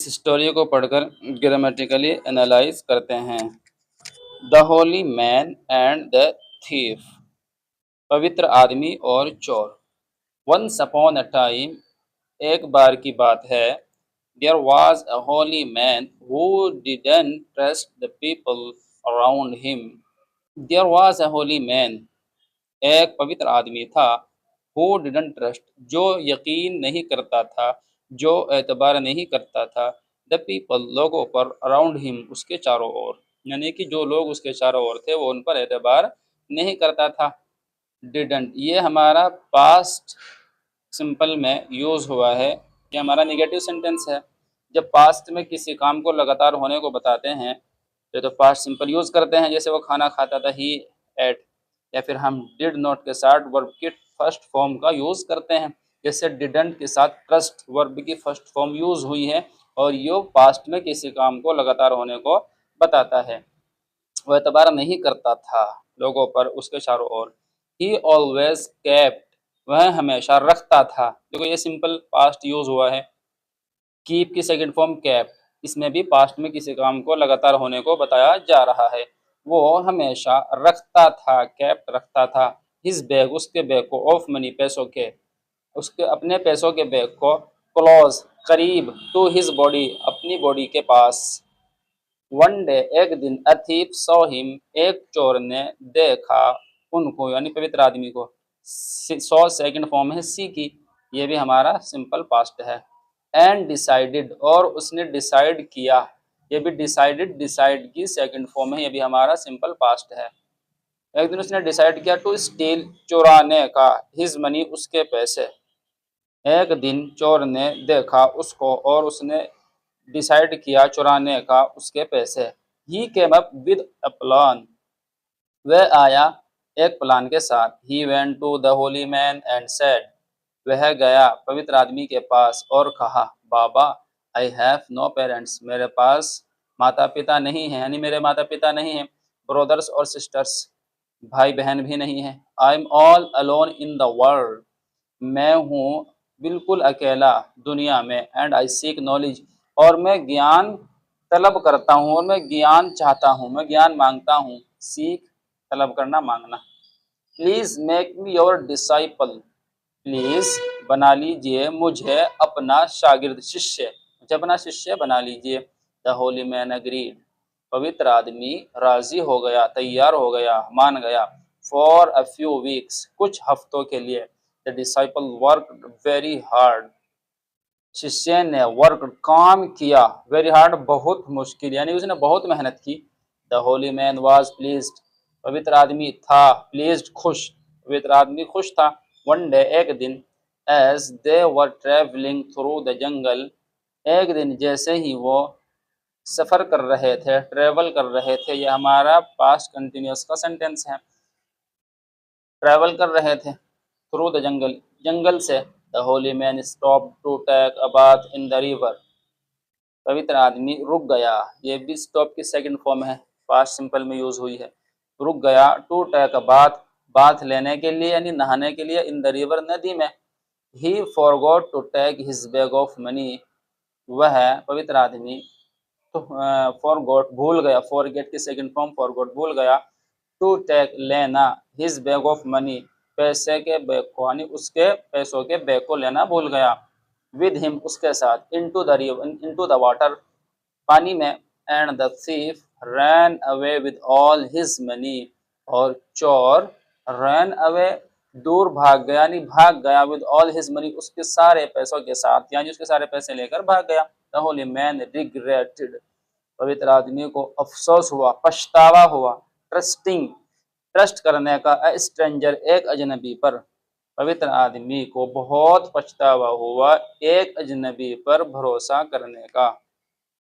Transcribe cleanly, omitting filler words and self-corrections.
इस स्टोरी को पढ़कर ग्रामेटिकली एनालाइज करते हैं। The holy man and the thief, पवित्र आदमी और चोर। वंस अपॉन अ टाइम, एक बार की बात है, there was a holy man who didn't trust the people around him. There was a holy man, एक पवित्र आदमी था, हु डिडंट ट्रस्ट, जो यकीन नहीं करता था, जो एतबार नहीं करता था, द पीपल, लोगों पर, अराउंड हिम, उसके चारों ओर, यानी कि जो लोग उसके चारों ओर थे वो उन पर एतबार नहीं करता था। डिडंट, ये हमारा पास्ट सिंपल में यूज हुआ है, ये हमारा निगेटिव सेंटेंस है। जब पास्ट में किसी काम को लगातार होने को बताते हैं तो पास्ट सिंपल यूज करते हैं, जैसे वो खाना खाता था, ही एट, या फिर हम डिड नॉट के साथ वर्ब की फर्स्ट फॉर्म का यूज करते हैं, जैसे डिडंट के साथ ट्रस्ट वर्ब की फर्स्ट फॉर्म यूज हुई है और ये पास्ट में किसी काम को लगातार होने को बताता है। वह एतबार नहीं करता था लोगों पर, उसके चारों ओर। ही ऑलवेज केप्ट, वह हमेशा रखता था। देखो ये सिंपल पास्ट यूज हुआ है। कीप की सेकंड फॉर्म केप्ट, इसमें भी पास्ट में किसी काम को लगातार होने को बताया जा रहा है। वो हमेशा रखता था, केप्ट रखता था, हिज बैग, उसके बैग को, ऑफ मनी, पैसों के, उसके अपने पैसों के बैग को, क्लोज, करीब, टू हिज बॉडी, अपनी बॉडी के पास। वन डे, एक दिन, अ थीफ सॉ हिम, एक चोर ने देखा उनको, यानी पवित्र आदमी को। सॉ सेकंड फॉर्म है सी की, ये भी हमारा सिंपल पास्ट है। एंड डिसाइडेड, और उसने डिसाइड किया, ये भी डिसाइडेड, डिसाइड की सेकंड फॉर्म है, ये भी हमारा सिंपल पास्ट है। एक दिन उसने डिसाइड किया टू स्टील, चुराने का, हिज मनी, उसके पैसे। एक दिन चोर ने देखा उसको और उसने डिसाइड किया चुराने का उसके पैसे। He came up with a plan, वह आया एक प्लान के साथ। He went to the holy man and said, वह गया पवित्र आदमी के पास और कहा, बाबा, आई हैव नो पेरेंट्स, मेरे पास माता पिता नहीं है, यानी मेरे माता पिता नहीं हैं। ब्रदर्स और सिस्टर्स, भाई बहन भी नहीं है। I am all alone in the world, मैं हूँ बिल्कुल अकेला दुनिया में। एंड आई सीक नॉलेज, और मैं ज्ञान तलब करता हूँ, और मैं ज्ञान चाहता हूँ, मैं ज्ञान मांगता हूँ। सीख, तलब करना, मांगना। Please make me your disciple, please बना लीजिए मुझे अपना शागिर्द, शिष्य, मुझे अपना शिष्य बना लीजिए। द होली मैन अग्रीड, पवित्र आदमी राजी हो गया, तैयार हो गया, मान गया। फॉर अ फ्यू वीक्स, कुछ हफ्तों के लिए। The disciple worked very hard, शिष्य ने वर्क, काम किया, वेरी हार्ड, बहुत मुश्किल, यानी उसने बहुत मेहनत की। The holy man was pleased, पवित्र आदमी था प्लीज्ड, खुश, पवित्र आदमी खुश था। वन डे, एक दिन, as they were travelling through the jungle, एक दिन जैसे ही वो सफर कर रहे थे, ट्रेवल कर रहे थे, ये हमारा पास्ट कंटिन्यूअस का सेंटेंस है। ट्रैवल कर रहे थे थ्रू द जंगल, जंगल से। The holy man stop to take a bath in the river, पवित्र आदमी रुक गया, ये भी स्टॉप की सेकंड फॉर्म है, पास्ट सिंपल में यूज हुई है। रुक गया, to take a bath, bath लेने के लिए, यानी नहाने के लिए, इन द रिवर, नदी में। He forgot to take his bag of money, वह पवित्र आदमी तो फॉरगॉट, भूल गया, फॉरगेट की सेकंड फॉर्म फॉरगॉट, भूल गया। टू टेक, लेना, हिज बैग ऑफ मनी, पैसे के बैग को, यानी उसके पैसों के बैग को लेना भूल गया। विद हिम, उसके साथ। Into the river, into the water, पानी में। And the thief ran away with all his money, और चोर रैन अवे, दूर भाग गया, यानी भाग गया, विद ऑल हिज मनी, उसके सारे पैसों के साथ, यानी उसके सारे पैसे लेकर भाग गया। द होली मैन रिग्रेटेड, पवित्र आदमी को अफसोस हुआ, पछतावा हुआ। ट्रस्टिंग, ट्रस्ट करने का, अ स्ट्रेंजर, एक अजनबी पर, पवित्र आदमी को बहुत पछतावा हुआ एक अजनबी पर भरोसा करने का।